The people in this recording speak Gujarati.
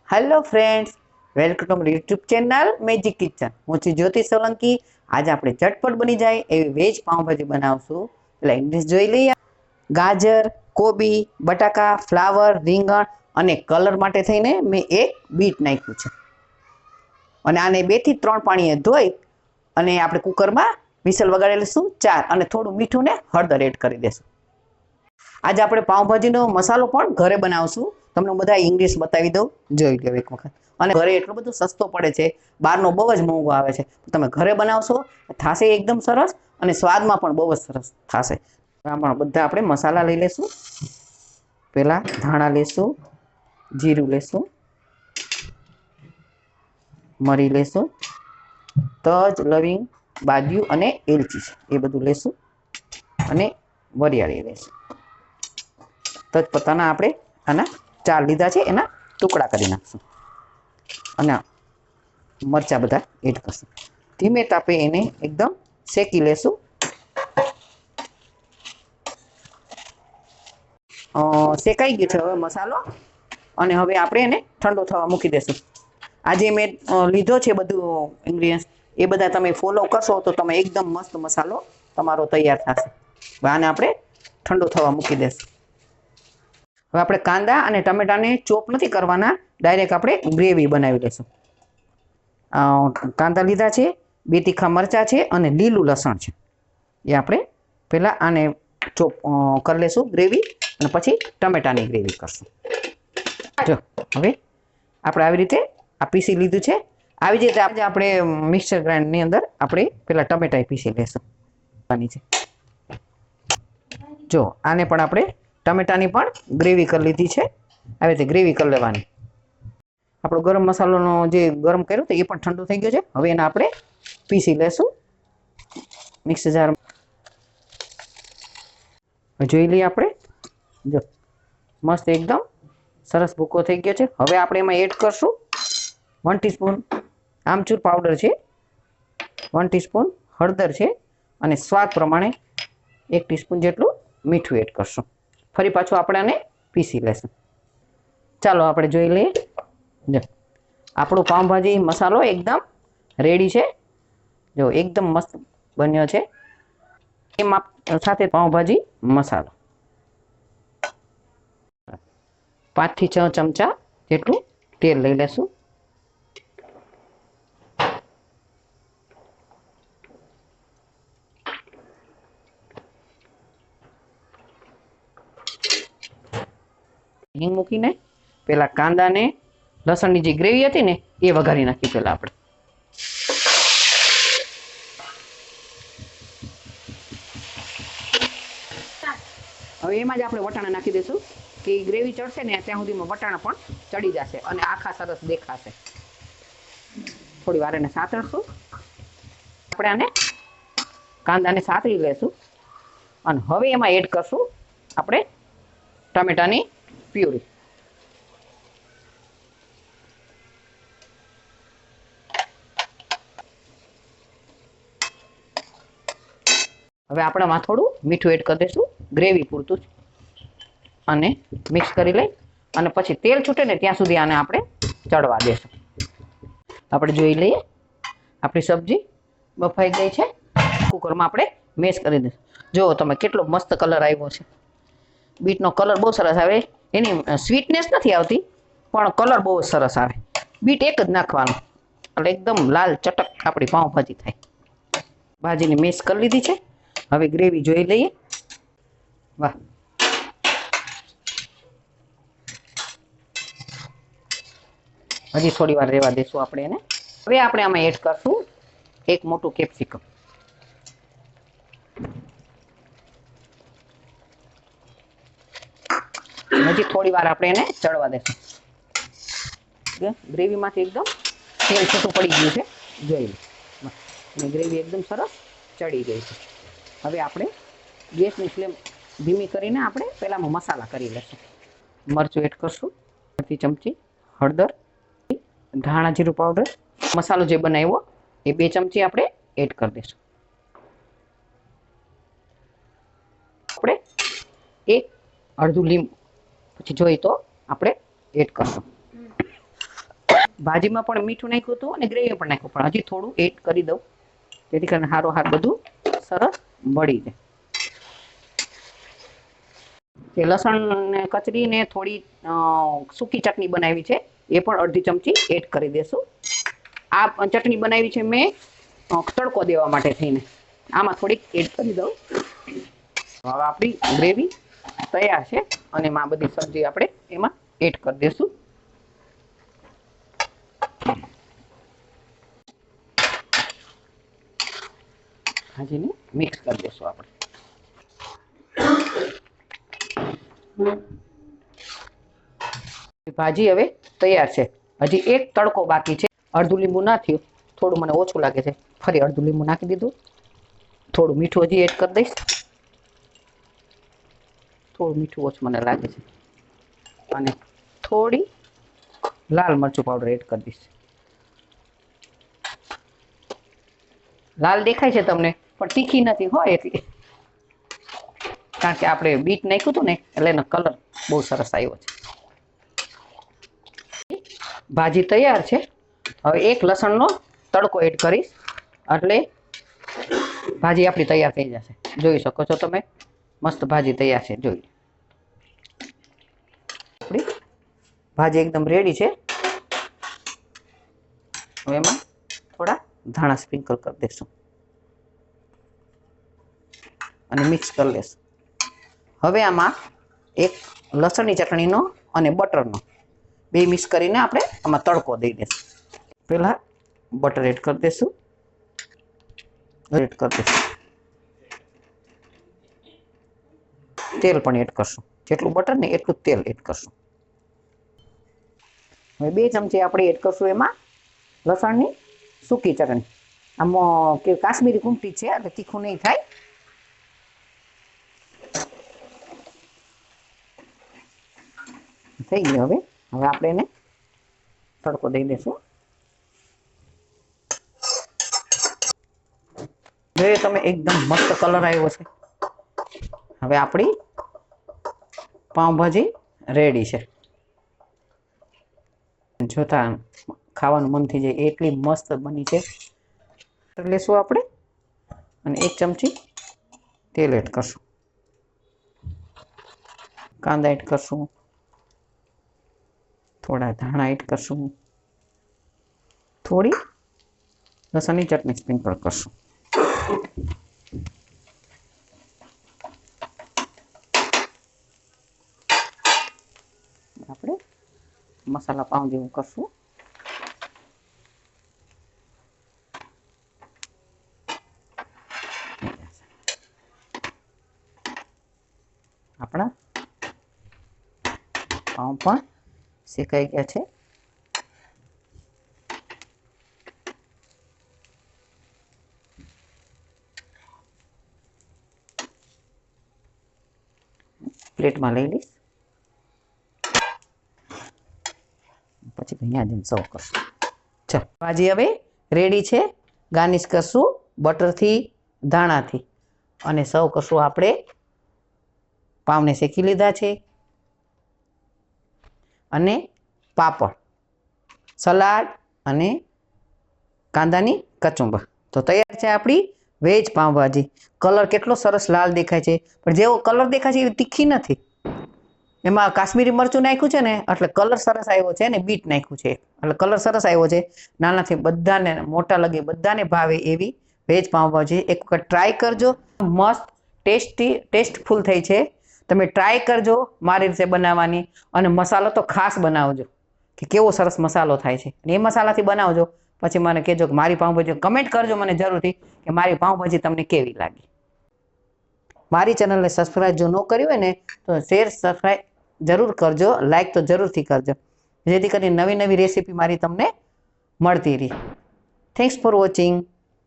Hello friends, welcome to my YouTube channel magic kitchen. હું છું જ્યોતિ સોલંકી। આજે આપણે ઝટપટ બની જાય એવી વેજ પાઉંભાજી બનાવશું। એટલે ઇન્ગ્રેડિયન્ટ્સ જોઈ લઈએ। ગાજર, કોબી, બટાકા, ફ્લાવર, રીંગણ અને કલર માટે થઈને મેં એક બીટ નાખ્યું છે અને આને 2 થી 3 પાણીએ ધોઈ અને આપણે કુકરમાં વિસલ વગાડી લઈશું 4 અને થોડું મીઠું ને હળદર એડ કરી દેશું। आज આપણે પાઉંભાજીનો મસાલો પણ ઘરે બનાવશું। તમને બધા ઇંગ્લિશ બતાવી દઉં, જોઈ લો એક વખત। અને ઘરે એટલો બધો સસ્તો પડે છે, બહારનો બહુ જ મોંઘો આવે છે। તમે ઘરે બનાવશો થાશે એકદમ સરસ અને સ્વાદમાં પણ બહુ જ સરસ થાશે। આમાં બધા આપણે મસાલા લઈ લેશું। પહેલા ધાણા લેશું, જીરું લેશું, મરી લેશું, તજ, લવિંગ, બાદિયું અને એલચી એ બધું લેશું અને વરિયાળી લેશું। તજપત્તાના આપણે આના 4 લીધા છે, એના ટુકડા કરી નાખશું અને મરચાં બધા એડ કરશું। ધીમે તાપે એને એકદમ શેકી લેશું। શેકાઈ ગયો છે હવે મસાલો અને હવે આપણે એને ઠંડો થવા મૂકી દેશું। આજે મેં લીધો છે બધું ઇન્ગ્રેડિયન્ટ્સ, એ બધા તમે ફોલો કરશો તો તમે એકદમ મસ્ત મસાલો તમારો તૈયાર થશે। આને આપણે ઠંડો થવા મૂકી દેશું। હવે આપણે કાંદા અને ટમેટાને ચોપ નથી કરવાના, ડાયરેક્ટ આપણે ગ્રેવી બનાવી લઈશું। કાંદા લીધા છે, 2 તીખા મરચાં છે અને લીલું લસણ છે, એ આપણે પહેલાં આને ચોપ કરી લઈશું ગ્રેવી અને પછી ટમેટાની ગ્રેવી કરશું। જો હવે આપણે આવી રીતે આ પીસી લીધું છે। આવી જ રીતે આપણે મિક્સર ગ્રાઇન્ડરની અંદર આપણે પહેલાં ટમેટા પીસી લેશું। જો આને પણ આપણે ટમેટાની પણ ગ્રેવી કરી લીધી છે। આવી રીતે ગ્રેવી કરી લેવાની। આપણો ગરમ મસાલોનો જે ગરમ કર્યો તો એ પણ ઠંડો થઈ ગયો છે। હવે એને આપણે પીસી લેશું મિક્સર જારમાં। જોઈ લઈએ આપણે, જો મસ્ત એકદમ સરસ ભૂકો થઈ ગયો છે। હવે આપણે એમાં એડ કરશું 1 ટીસ્પૂન આમચૂર પાવડર છે, 1 ટીસ્પૂન હળદર છે અને સ્વાદ પ્રમાણે 1 ટીસ્પૂન જેટલું મીઠું એડ કરશું। ફરી પાછું આપણે આને પીસી લેશું। ચાલો આપણે જોઈ લઈએ, જો આપણો પાઉંભાજી મસાલો એકદમ રેડી છે। જો એકદમ મસ્ત બન્યો છે। એમાં સાથે પાઉંભાજી મસાલો 5 થી 6 ચમચા જેટલું તેલ લઈ લેશું। હિંગ મૂકીને પેલા કાંદાને લસણની જે ગ્રેવી હતી ને એ વઘારી નાખી પેલા આપણે। હવે એમાં જ આપણે વટાણા નાખી દઈશું કે ગ્રેવી ચડશે ને ત્યાં સુધીમાં વટાણા પણ ચડી જશે અને આખા સરસ દેખાશે। થોડી વાર એને સાતળશું। આપણે આને કાંદાને સાતળી લેશું અને હવે એમાં એડ કરશું આપણે ટમેટાની પ્યુરી। હવે આપણે આમાં થોડું મીઠું એડ કરી દઈશું ગ્રેવી પૂરતું જ અને મિક્સ કરી લઈ અને પછી તેલ છૂટે ને ત્યાં સુધી આને આપણે ચડવા દેશું। આપણે જોઈ લઈએ આપણી સબ્જી બફાઈ ગઈ છે। કુકરમાં આપણે મેશ કરી દઈશું। જો તમે કેટલો મસ્ત કલર આવ્યો છે। બીટનો કલર બહુ સરસ આવે, એની સ્વીટનેસ નથી આવતી પણ કલર બહુ સરસ આવે। બીટ એક જ નાખવાનું એટલે એકદમ લાલ ચટક આપણી પાઉંભાજી થાય। ભાજીને મેશ કરી લીધી છે। હવે ગ્રેવી જોઈ લઈએ। વાહ, હજી થોડી વાર રહેવા દેશું આપણે એને। હવે આપણે આમાં એડ કરશું 1 મોટું કેપ્સિકમ। હજી થોડી વાર આપણે એને ચડવા દેશું। ગ્રેવીમાંથી એકદમ તેલ છૂટું પડી ગયું છે, જોઈ લો અને ગ્રેવી એકદમ સરસ ચડી ગઈ છે। હવે આપણે ગેસની ફ્લેમ ધીમી કરીને આપણે પહેલાં મસાલા કરી લઈશું। મરચું એડ કરશું, 1 ચમચી હળદર, ધાણા જીરું પાવડર, મસાલો જે બનાવ્યો એ 2 ચમચી આપણે એડ કરી દઈશું। આપણે અડધું લીંબુ પછી જોઈએ તો આપણે એડ કરશું। ભાજીમાં પણ મીઠું નાખ્યું હતું અને ગ્રેવી પણ નાખ્યું, પણ હજી થોડું એડ કરી દઉં જેથી કરીને હારો હાર બધું સરસ મળી જાય. કે લસણ ને કચરી ને થોડી સૂકી ચટણી બનાવી છે એ પણ અડધી ચમચી એડ કરી દેશું. આ ચટણી બનાવી છે મેં તડકો દેવા માટે થઈને, આમાં થોડીક એડ કરી દઉં. હવે આપણી ગ્રેવી તૈયાર છે અને આ બધી સબ્જી આપણે એમાં એડ કરી દઈશું. ભાજીને મિક્સ કરી દઈશું આપણે. ભાજી હવે તૈયાર છે. હજી એક તડકો બાકી છે. અડધું લીંબુ નાખ્યું, થોડું મને ઓછું લાગે છે, ફરી અડધું લીંબુ નાખી દીધું. થોડું મીઠું હજી એડ કરી દઈશ. થોડું મીઠું ઓછું મને લાગે છે અને થોડી લાલ મરચું પાવડર એડ કરી દઈશ. લાલ દેખાય છે તમને, પણ તીખી નથી હોય એટલી, કારણ કે આપણે બીટ નાખ્યું હતું ને એટલે એનો કલર બહુ સરસ આવ્યો છે. ભાજી તૈયાર છે. હવે એક લસણનો તડકો એડ કરીશ એટલે ભાજી આપણી તૈયાર થઈ જશે. જોઈ શકો છો તમે, મસ્ત ભાજી તૈયાર છે. જોઈ, આપણી ભાજી એકદમ રેડી છે. હવે એમાં થોડા ધાણા સ્પ્રિંકલ કરી દઈશું અને મિક્સ કરી લઈશું. હવે આમાં એક લસણની ચટણીનો અને બટરનો બે મિક્સ કરીને આપણે આમાં તડકો દઈ દઈશું. પહેલાં બટર એડ કરી દઈશું. તેલ પણ એડ કરશું. જેટલું બટર ને એટલું તેલ એડ કરશું. હવે 2 ચમચી આપણે એડ કરશું એમાં લસણની સૂકી ચટણી. આમ કે કાશ્મીરી કુમટી છે એટલે તીખું નહીં થાય. થઈ ગયું. હવે આપણે એને તડકો દઈ દઈશું. જોઈએ તમે, એકદમ મસ્ત કલર આવ્યો છે. હવે આપણી પાઉંભાજી રેડી છે. જોતા ખાવાનું મન થઈ જાય એટલી મસ્ત બની છે. લેશું આપણે અને 1 ચમચી તેલ એડ કરશું. કાંદા એડ કરશું, થોડા ધાણા એડ કરશું, થોડી લસણની ચટણી સ્પ્રિંકલ કરશું. આપણે મસાલા પાઉં જેવું કરશું. આપણા પાઉં પણ શેકાઈ ગયા છે. પ્લેટમાં લઈ લઈશ, પછી અહીંયા જઈને સર્વ કરશું. ચાલો, ભાજી હવે રેડી છે. ગાર્નિશ કરશું બટરથી, ધાણાથી અને સર્વ કરશું. આપણે પાવને શેકી લીધા છે અને પાપડ, સલાડ અને કાંદાની કચુંબર. તો તૈયાર છે આપણી વેજ પાઉંભાજી. કલર કેટલો સરસ લાલ દેખાય છે, પણ જેવો કલર દેખાય છે એવી તીખી નથી. એમાં કાશ્મીરી મરચું નાખ્યું છે ને એટલે કલર સરસ આવ્યો છે, ને બીટ નાખ્યું છે એટલે કલર સરસ આવ્યો છે. નાનાથી બધાને, મોટા લગી બધાને ભાવે એવી વેજ પાઉંભાજી એક વખત ટ્રાય કરજો. મસ્ત ટેસ્ટફુલ થઈ છે. તમે ટ્રાય કરજો મારી રીતે બનાવવાની, અને મસાલો તો ખાસ બનાવજો કે કેવો સરસ મસાલો થાય છે. અને એ મસાલાથી બનાવજો, પછી મને કહેજો કે મારી પાઉંભાજી, કમેન્ટ કરજો મને જરૂરથી કે મારી પાઉંભાજી તમને કેવી લાગી. મારી ચેનલને સબસ્ક્રાઈબ જો ન કર્યું હોય ને તો શેર, સબસ્ક્રાઈબ જરૂર કરજો, લાઈક તો જરૂરથી કરજો, જેથી કરીને નવી નવી રેસીપી મારી તમને મળતી રહી. Thanks for watching.